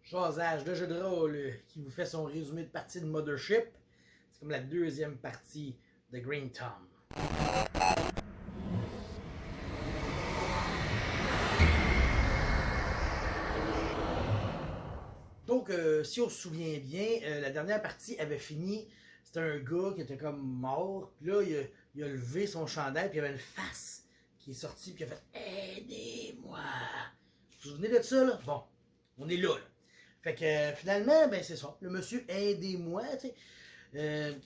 Jasage, le jeu de rôle qui vous fait son résumé de partie de Mothership. C'est comme la deuxième partie de Green Thumb. Donc, si on se souvient bien, la dernière partie avait fini. C'était un gars qui était comme mort. Puis là, il a levé son chandail. Puis il y avait une face qui est sortie. Puis il a fait Aidez-moi. Vous vous souvenez de ça, là? Bon, on est là, là. Fait que finalement, ben c'est ça. Le monsieur Aidez-moi, tu sais.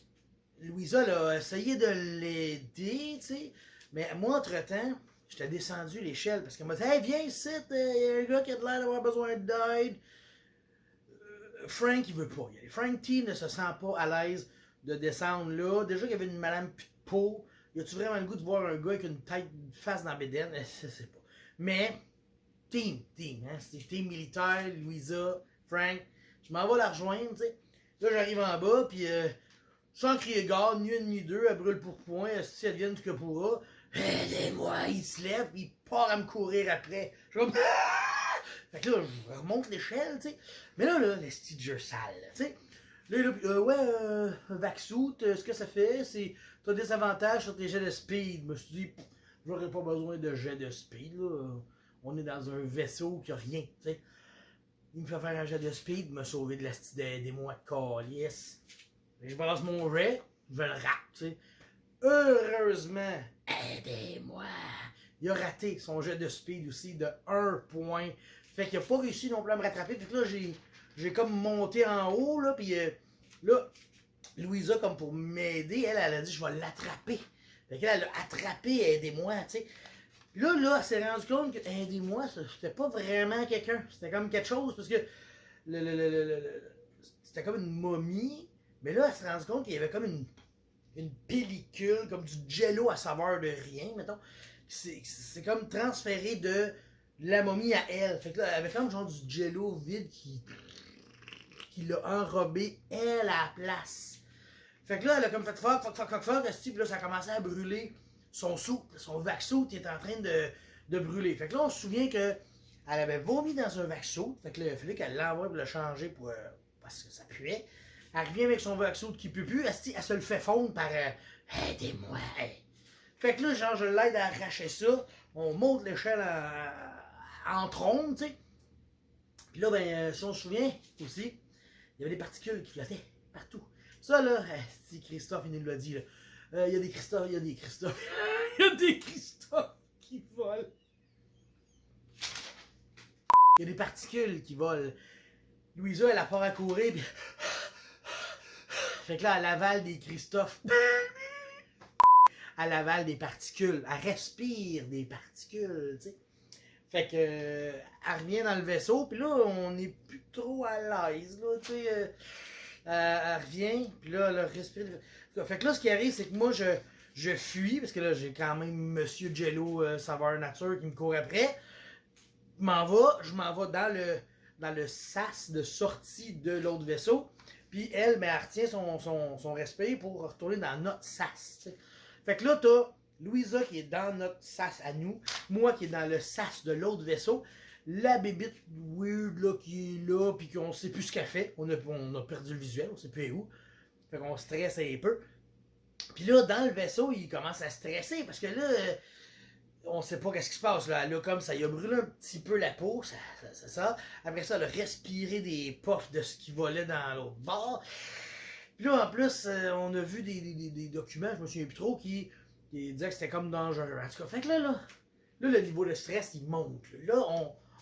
Louisa là, a essayé de l'aider, tu sais. Mais moi, entre-temps, j'étais descendu l'échelle parce qu'elle m'a dit Hey, viens ici, il y a un gars qui a l'air d'avoir besoin d'aide. Frank, il veut pas y aller. Frank T ne se sent pas à l'aise de descendre là. Déjà qu'il y avait une madame plus de peau. Y a-tu vraiment le goût de voir un gars avec une tête, une face dans la bédaine? Je sais pas. Mais, team, hein? C'est team militaire, Louisa, Frank. Je m'en vais la rejoindre, tu sais. Là, j'arrive en bas, puis sans crier gare, ni une ni deux, elle brûle pour point, si elle vient du que pourra. Aidez-moi, il se lève, il part à me courir après. Je suis comme. Fait que là, je remonte l'échelle, tu sais. Mais là, les stitchers sales, tu sais. Là, Vaxout, ce que ça fait, c'est. T'as des avantages sur tes jets de speed. Je me suis dit, j'aurais pas besoin de jets de speed, là. On est dans un vaisseau qui a rien, tu sais. Il me fait faire un jet de speed, me sauver de la des mois de calice. Je brasse mon jet, je le rate, tu sais. Heureusement, aidez-moi. Il a raté son jet de speed aussi de 1 point. Fait qu'il a pas réussi non plus à me rattraper. Fait que là, j'ai comme monté en haut, là, puis là, Louisa, comme pour m'aider, elle a dit, je vais l'attraper. Fait qu'elle, elle a attrapé, aidez-moi, tu sais. Là, elle s'est rendue compte que, aidez-moi, c'était pas vraiment quelqu'un. C'était comme quelque chose, parce que c'était comme une momie. Mais là, elle s'est rendue compte qu'il y avait comme une pellicule, comme du jello à saveur de rien, mettons. C'est comme transféré de la momie à elle. Fait que là, elle avait comme genre du jello vide qui l'a enrobé, elle, à la place. Fait que là, elle a comme fait fuck, puis là, ça a commencé à brûler son vaxo qui est en train de brûler. Fait que là, on se souvient que elle avait vomi dans un vaxo. Fait que là, il a fallu qu'elle l'envoie pour le changer parce que ça puait. Elle revient avec son vaxo qui pue plus. Elle se le fait fondre par aidez-moi. Fait que là, genre, je l'aide à arracher ça. On monte l'échelle en trône, tu sais. Puis là, ben, si on se souvient aussi, il y avait des particules qui flottaient partout. Ça, là, si Christophe, il nous l'a dit, là. Il y a des Christophe. Il y a des Christophe qui volent. Il y a des particules qui volent. Louisa, elle a part à courir, puis. Fait que là, elle avale des Christophe. Elle avale des particules. Elle respire des particules, tu sais. Fait que, elle revient dans le vaisseau, puis là, on n'est plus trop à l'aise, là, tu sais. Elle revient, puis là, elle respire. Fait que là, ce qui arrive, c'est que moi, je fuis, parce que là, j'ai quand même Monsieur Jello Saveur Nature qui me court après. Je m'en vais dans le sas de sortie de l'autre vaisseau. Puis elle, ben, elle retient son respect pour retourner dans notre sas. T'sais. Fait que là, t'as Louisa qui est dans notre sas à nous, moi qui est dans le sas de l'autre vaisseau, la bébite weird là, qui est là, puis qu'on sait plus ce qu'elle fait. On a perdu le visuel, on sait plus où. Fait qu'on stresse un peu. Puis là, dans le vaisseau, il commence à stresser parce que là, on sait pas qu'est-ce qui se passe. Là, comme ça, il a brûlé un petit peu la peau, ça. Après ça, elle a respiré des puffs de ce qui volait dans l'autre bord. Puis là, en plus, on a vu des documents, je me souviens plus trop, qui disaient que c'était comme dangereux. En tout cas, fait que là, le niveau de stress, il monte. Là,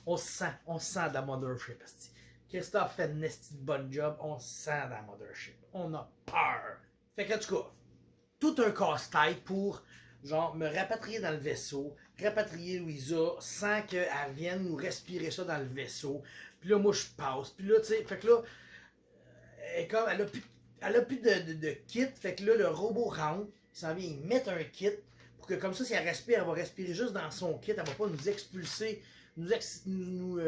on se sent dans la Mothership. Christophe fait une bonne job, on se sent dans la Mothership. On a peur. Fait que, en tout cas, tout un casse-tête pour, genre, me rapatrier dans le vaisseau, rapatrier Louisa sans qu'elle vienne nous respirer ça dans le vaisseau. Puis là, moi, je passe. Puis là, tu sais, fait que là, elle a plus de kit. Fait que là, le robot rentre, il s'en vient, il met un kit pour que comme ça, si elle respire, elle va respirer juste dans son kit. Elle va pas nous expulser, nous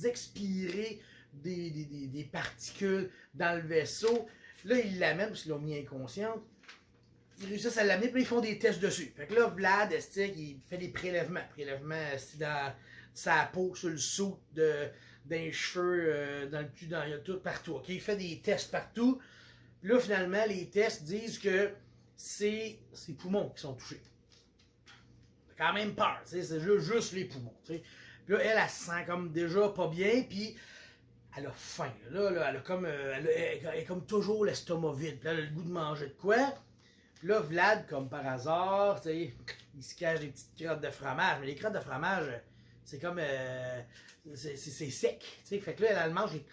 expirer des particules dans le vaisseau. Là, il l'amène parce qu'ils l'ont mis inconsciente. Ils réussissent à l'amener, puis ils font des tests dessus. Fait que là, Vlad, il fait des prélèvements. Prélèvements dans sa peau, sur le sou dans les cheveux, dans le cul, dans tout, partout. Ok, il fait des tests partout. Là, finalement, les tests disent que c'est ses poumons qui sont touchés. T'as quand même peur, c'est juste les poumons. T'sais. Puis là, elle se sent comme déjà pas bien, puis elle a faim. Là, elle a comme, elle est comme toujours l'estomac vide, puis elle a le goût de manger de quoi. Puis là, Vlad, comme par hasard, il se cache des petites crottes de fromage. Mais les crottes de fromage, c'est comme. C'est sec. T'sais. Fait que là, elle mange et.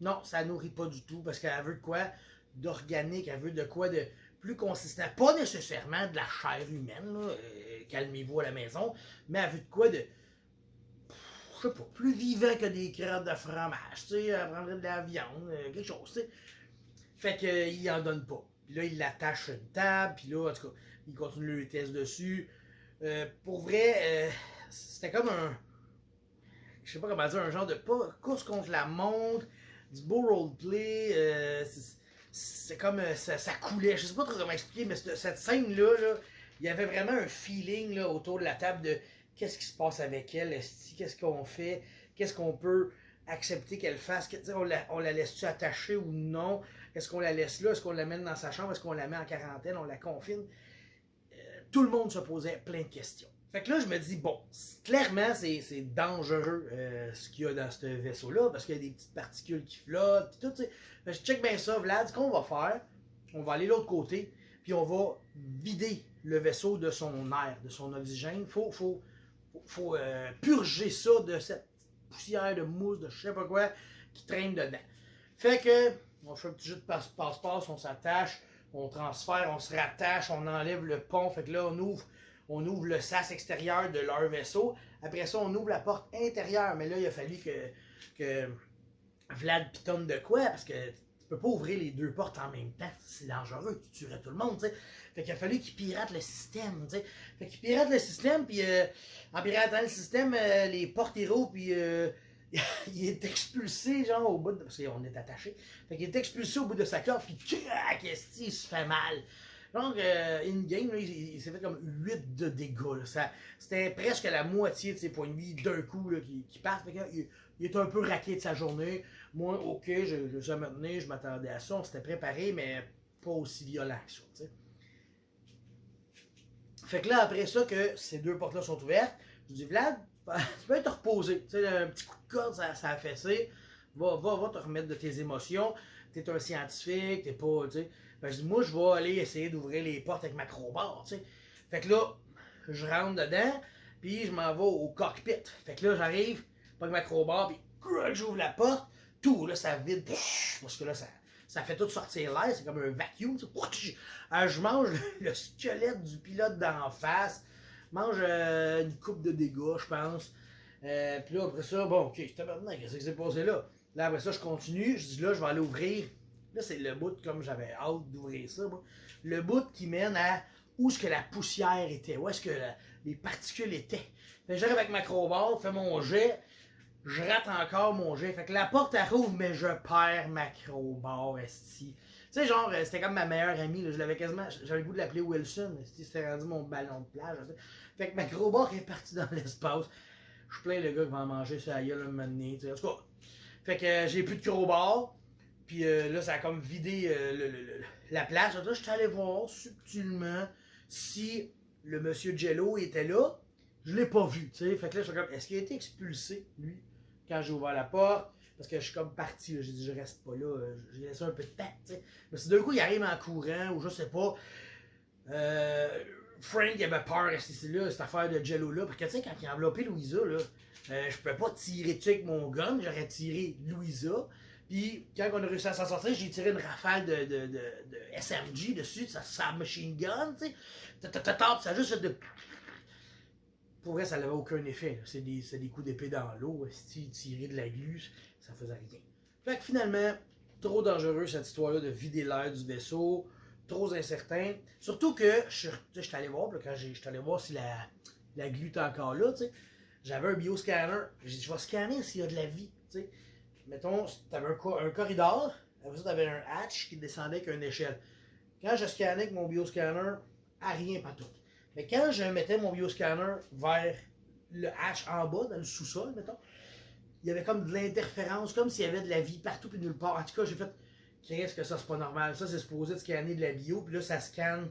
Non, ça nourrit pas du tout parce qu'elle veut de quoi d'organique, elle veut de quoi de plus consistant. Pas nécessairement de la chair humaine, calmez-vous à la maison, mais elle veut de quoi de. Je sais pas, plus vivant que des crottes de fromage. Elle prendrait de la viande, quelque chose. T'sais. Fait qu'il en donne pas. Puis là, il l'attache à une table, puis là, en tout cas, il continue le test dessus. Pour vrai, c'était comme un. Je sais pas comment dire, un genre de pas course contre la montre, du beau roleplay. C'est comme ça coulait. Je sais pas trop comment expliquer, mais cette scène-là, il y avait vraiment un feeling là, autour de la table de qu'est-ce qui se passe avec elle, qu'est-ce qu'on fait, qu'est-ce qu'on peut accepter qu'elle fasse, on la laisse-tu attachée ou non, est-ce qu'on la laisse là, est-ce qu'on l'amène dans sa chambre, est-ce qu'on la met en quarantaine, on la confine. Tout le monde se posait plein de questions. Fait que là, je me dis, bon, clairement, c'est dangereux ce qu'il y a dans ce vaisseau-là, parce qu'il y a des petites particules qui flottent, pis tout, tu sais. Je check bien ça, Vlad, ce qu'on va faire, on va aller de l'autre côté, puis on va vider le vaisseau de son air, de son oxygène. Faut purger ça de cette poussière de mousse, de je sais pas quoi, qui traîne dedans. Fait que, on fait un petit jeu de passe-passe, on s'attache, on transfère, on se rattache, on enlève le pont, fait que là, on ouvre le sas extérieur de leur vaisseau. Après ça, on ouvre la porte intérieure. Mais là, il a fallu que Vlad pitonne de quoi? Parce que tu peux pas ouvrir les deux portes en même temps. C'est dangereux. Tu tuerais tout le monde, t'sais. Fait qu'il a fallu qu'il pirate le système, t'sais. Fait qu'il pirate le système, puis en piratant le système, les portes ils rouvrent, puis il est expulsé, genre, au bout de... Parce qu'on est attaché. Fait qu'il est expulsé au bout de sa corde, puis crac, il se fait mal. Donc, in-game, il s'est fait comme 8 de dégâts. C'était presque la moitié de ses points de vie d'un coup là, qui passe. Il est un peu raqué de sa journée. Moi, ok, je suis maintenu, je m'attendais à ça. On s'était préparé, mais pas aussi violent que ça. T'sais. Fait que là, après ça, que ces deux portes-là sont ouvertes, je dis, Vlad, tu peux te reposer. T'sais, un petit coup de corde, ça a fessé. Va te remettre de tes émotions. T'es un scientifique, t'es pas, tu sais. Fait que je dis, moi, je vais aller essayer d'ouvrir les portes avec ma crowbar, tu sais. Fait que là, je rentre dedans, puis je m'en vais au cockpit. Fait que là, j'arrive, pas avec ma crowbar, puis j'ouvre la porte, tout, là, ça vide, parce que là, ça fait tout sortir l'air, c'est comme un vacuum, tu sais. Je mange le squelette du pilote d'en face, mange une coupe de dégâts, je pense. Puis là, après ça, bon, ok, qu'est-ce qui s'est passé là? Là, après ça, je continue, je dis là, je vais aller ouvrir. Là, c'est le bout, comme j'avais hâte d'ouvrir ça, moi. Le bout qui mène à où est-ce que la poussière était, où est-ce que les particules étaient. Fait que j'arrive avec ma crowbar, fais mon jet, je rate encore mon jet. Fait que la porte elle rouvre, mais je perds ma crowbar, esti. Tu sais, genre, c'était comme ma meilleure amie, là, je l'avais quasiment, j'avais le goût de l'appeler Wilson, c'était rendu mon ballon de plage. Fait que ma crowbar est partie dans l'espace. Je plains le gars qui va en manger sur la gueule un moment donné, en tout cas. Fait que j'ai plus de crowbar. Puis là, ça a comme vidé la place. Là, je suis allé voir subtilement si le monsieur Jello était là. Je l'ai pas vu, tu sais. Fait que là, je suis comme, est-ce qu'il a été expulsé, lui, quand j'ai ouvert la porte? Parce que je suis comme parti, j'ai dit, je reste pas là. J'ai laissé un peu de temps, tu sais. Mais si d'un coup, il arrive en courant, ou je sais pas. Frank avait peur, c'est là, cette affaire de Jello-là. Parce que, tu sais, quand il a enveloppé Louisa, là, je pouvais pas tirer dessus avec mon gun. J'aurais tiré Louisa. Puis, quand on a réussi à s'en sortir, j'ai tiré une rafale de SMG dessus, ça machine gun, tu sais. Ça a juste fait de. Pour vrai, ça n'avait aucun effet. C'est des coups d'épée dans l'eau. Si tirer de la glu, ça faisait rien. Fait que finalement, trop dangereux cette histoire-là de vider l'air du vaisseau. Trop incertain. Surtout que je suis allé voir, quand je suis allé voir si la glu est encore là, tu sais. J'avais un bioscanner. J'ai dit, je vais scanner s'il y a de la vie, tu sais. Mettons, tu avais un corridor, après ça, tu avais un hatch qui descendait avec une échelle. Quand je scannais avec mon bioscanner, à rien pas tout. Mais quand je mettais mon bioscanner vers le hatch en bas, dans le sous-sol, mettons, il y avait comme de l'interférence, comme s'il y avait de la vie partout et nulle part. En tout cas, j'ai fait, qu'est-ce que ça, c'est pas normal. Ça, c'est supposé de scanner de la bio, puis là, ça scanne,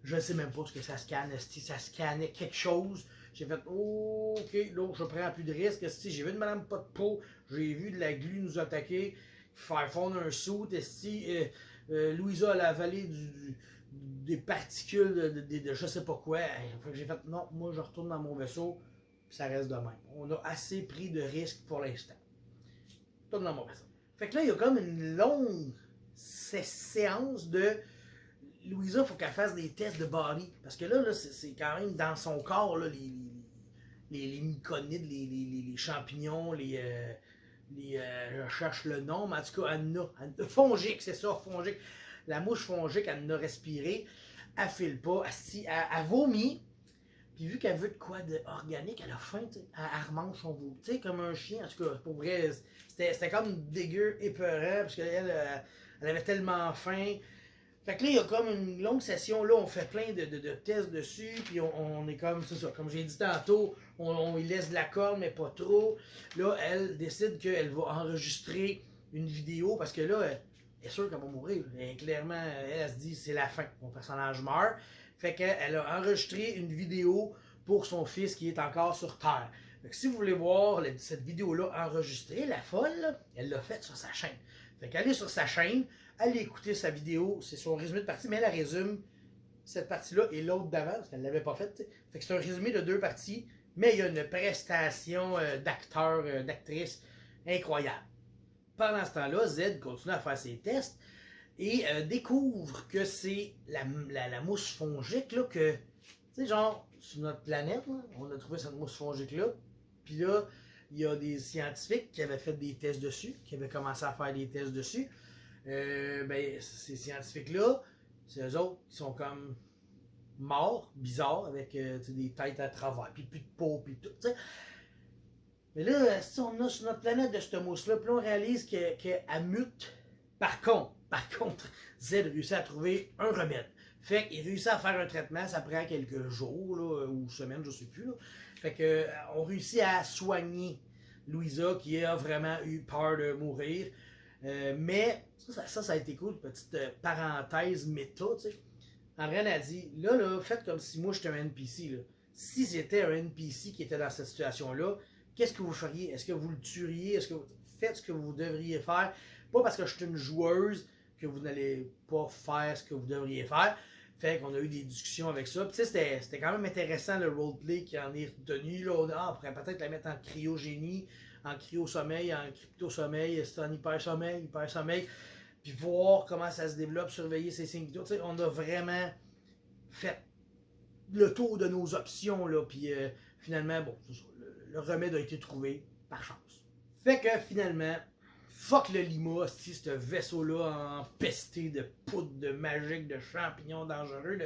je sais même pas ce que ça scanne, si ça scannait quelque chose. J'ai fait, oh, ok, là, je prends plus de risques. Si j'ai vu une madame pas de peau, j'ai vu de la glu nous attaquer, faire fondre un saut. Si Louisa a avalé des particules de je sais pas quoi. J'ai fait, non, moi, je retourne dans mon vaisseau, puis ça reste de même. On a assez pris de risques pour l'instant. Je retourne dans mon vaisseau. Fait que là, il y a comme une longue séance de Louisa, il faut qu'elle fasse des tests de body. Parce que là c'est quand même dans son corps, là, les myconides, les champignons, je cherche le nom, mais en tout cas, fongique, c'est ça, fongique. La mouche fongique, elle n'a respiré, elle file pas, elle vomit. Puis vu qu'elle veut de quoi d'organique, elle a faim, elle remange son vomi. Tu sais, comme un chien, en tout cas, pour vrai, c'était comme dégueu, épeurant, parce qu'elle elle avait tellement faim. Fait que là, il y a comme une longue session, là, on fait plein de tests dessus, puis on est comme, c'est ça, comme j'ai dit tantôt, on y laisse de la corde, mais pas trop. Là, elle décide qu'elle va enregistrer une vidéo, parce que là, elle est sûre qu'elle va mourir. Et clairement, elle se dit, c'est la fin, mon personnage meurt. Fait qu'elle a enregistré une vidéo pour son fils qui est encore sur Terre. Fait que si vous voulez voir cette vidéo-là enregistrée, la folle, elle l'a faite sur sa chaîne. Fait qu'elle est sur sa chaîne, allez écouter sa vidéo, c'est son résumé de partie, mais elle résume cette partie-là et l'autre d'avant, parce qu'elle ne l'avait pas faite. Fait que c'est un résumé de 2 parties, mais il y a une prestation d'acteur, d'actrice incroyable. Pendant ce temps-là, Z continue à faire ses tests et découvre que c'est la mousse fongique, là, que, tu sais, genre, sur notre planète, là, on a trouvé cette mousse fongique-là, puis là, il y a des scientifiques qui avaient fait des tests dessus, qui avaient commencé à faire des tests dessus. Ben, ces scientifiques-là, c'est eux autres qui sont comme morts, bizarres, avec des têtes à travers, puis plus de peau, puis tout, t'sais. Mais là, si on a sur notre planète de cette mousse-là, puis là, on réalise qu'elle mute. Par contre, Z réussit à trouver un remède. Fait qu'il réussit à faire un traitement, ça prend quelques jours, là, ou semaines, je sais plus, là. Fait que on réussit à soigner Louisa, qui a vraiment eu peur de mourir. Mais ça a été cool, petite parenthèse méta, tu sais. Andréane a dit, là, faites comme si moi j'étais un NPC, là. Si j'étais un NPC qui était dans cette situation-là, qu'est-ce que vous feriez? Est-ce que vous le tueriez? Est-ce que vous faites ce que vous devriez faire? Pas parce que je suis une joueuse que vous n'allez pas faire ce que vous devriez faire. Fait qu'on a eu des discussions avec ça. Puis tu sais, c'était quand même intéressant le roleplay qui en est retenu. Là, on pourrait peut-être la mettre en cryogénie, en cryo-sommeil, en crypto-sommeil, c'est en hyper-sommeil. Puis voir comment ça se développe, surveiller ces signes vitaux. Tu sais, on a vraiment fait le tour de nos options. Là, puis finalement, bon, le remède a été trouvé par chance. Fait que finalement, fuck le Lima, ce vaisseau-là empesté de poudre, de magique, de champignons dangereux.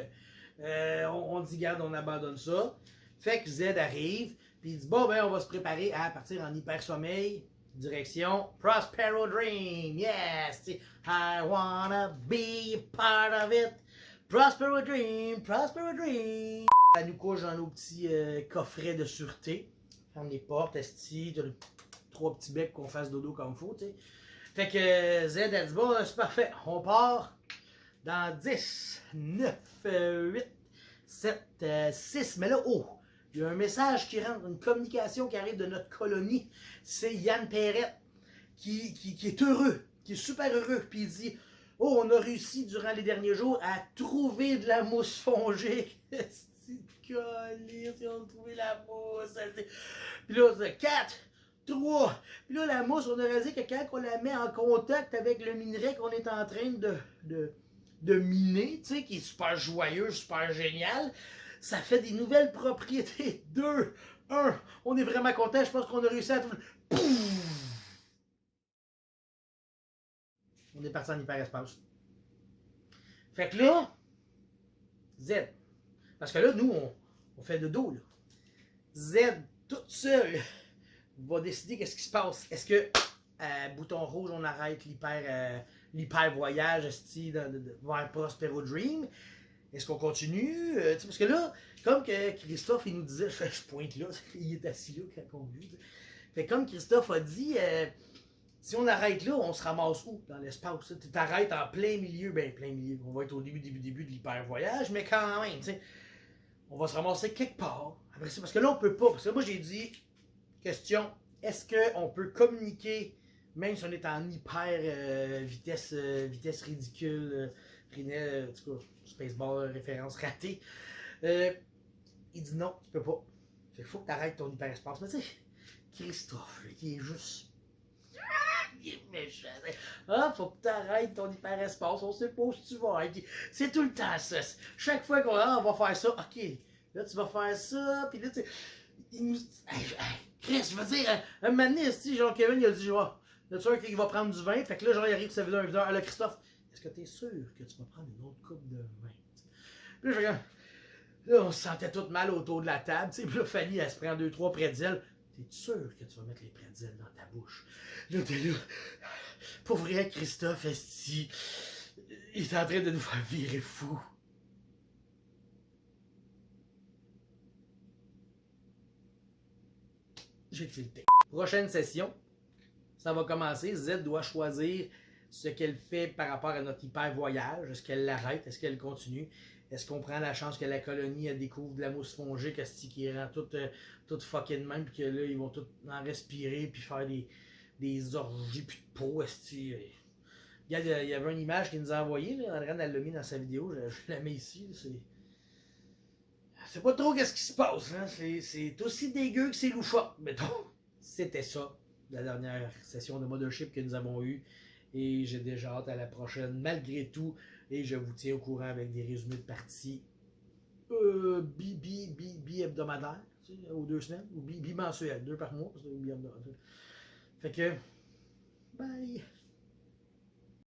On dit, garde, on abandonne ça. Fait que Z arrive, puis il dit, bon, ben, on va se préparer à partir en hyper-sommeil, direction Prospero Dream. Yes! I wanna be part of it. Prospero Dream, Prospero Dream. Elle nous couche dans nos petits coffrets de sûreté. Ferme les portes, esti, 3 petits becs qu'on fasse dodo comme faut, tu sais. Fait que Z, elle dit, bon, c'est parfait, on part dans 10, 9, 8, 7, 6. Mais là, oh, il y a un message qui rentre, une communication qui arrive de notre colonie. C'est Yann Perrette qui est heureux, qui est super heureux. Puis il dit, oh, on a réussi durant les derniers jours à trouver de la mousse fongique. C'est colère, si on a trouvé la mousse. Puis là, c'est 4. 3. Puis là, la mousse, on aurait dit que quand on la met en contact avec le minerai qu'on est en train de miner, tu sais, qui est super joyeux, super génial, ça fait des nouvelles propriétés. 2, 1. On est vraiment content. Je pense qu'on a réussi à tout. Pouf! On est parti en hyperespace. Fait que là, Z. Parce que là, nous, on fait de dos, là. Z, toute seule, va décider qu'est-ce qui se passe. Est-ce que, bouton rouge, on arrête l'hyper voyage vers Prospero Dream? Est-ce qu'on continue? Parce que là, comme que Christophe, il nous disait, je pointe là, il est assis là quand on vit. Fait que comme Christophe a dit, si on arrête là, on se ramasse où dans l'espace? Tu t'arrêtes en plein milieu, ben plein milieu. On va être au début de l'hyper-voyage, mais quand même, tu sais, on va se ramasser quelque part. Après ça, parce que là, on peut pas. Parce que moi, j'ai dit, question, est-ce qu'on peut communiquer, même si on est en hyper vitesse ridicule, en tout cas, Spaceball, référence ratée. Il dit non, tu peux pas. Fait qu'il faut que tu arrêtes ton hyperespace. Mais tu sais, Christophe, là, qui est juste. Il est méchant. Ah, faut que tu arrêtes ton hyperespace. On sait pas où tu vas. C'est tout le temps ça. Chaque fois qu'on on va faire ça, ok, là tu vas faire ça, puis là tu Chris, je veux dire, un moment donné, genre Kevin, il a dit, genre, là, tu vois qu'il va prendre du vin, fait que là, genre, il arrive, ça veut dire un videur, là, Christophe, est-ce que t'es sûr que tu vas prendre une autre coupe de vin? Puis là, je regarde, là, on se sentait tout mal autour de la table, tu sais, puis là, Fanny, elle se prend 2-3 pretzels. T'es sûr que tu vas mettre les pretzels dans ta bouche? Là, t'es là, pour vrai, Christophe, esti, il est en train de nous faire virer fou. J'ai tilté. Prochaine session, ça va commencer. Z doit choisir ce qu'elle fait par rapport à notre hyper voyage. Est-ce qu'elle l'arrête? Est-ce qu'elle continue? Est-ce qu'on prend la chance que la colonie elle découvre de la mousse fongique qui rend tout fucking même, puis que là, ils vont tout en respirer, puis faire des orgies, puis de peau, esti. Il y avait une image qu'il nous a envoyée, là, André elle l'a mis dans sa vidéo, je la mets ici. C'est pas trop qu'est-ce qui se passe, hein? C'est aussi dégueu que c'est loufoque, mettons. C'était ça, la dernière session de Mothership que nous avons eue. Et j'ai déjà hâte à la prochaine, malgré tout. Et je vous tiens au courant avec des résumés de parties bi-hebdomadaires, tu sais, aux 2 semaines, ou bi-mensuels, 2 par mois, parce que bi-hebdomadaire. Fait que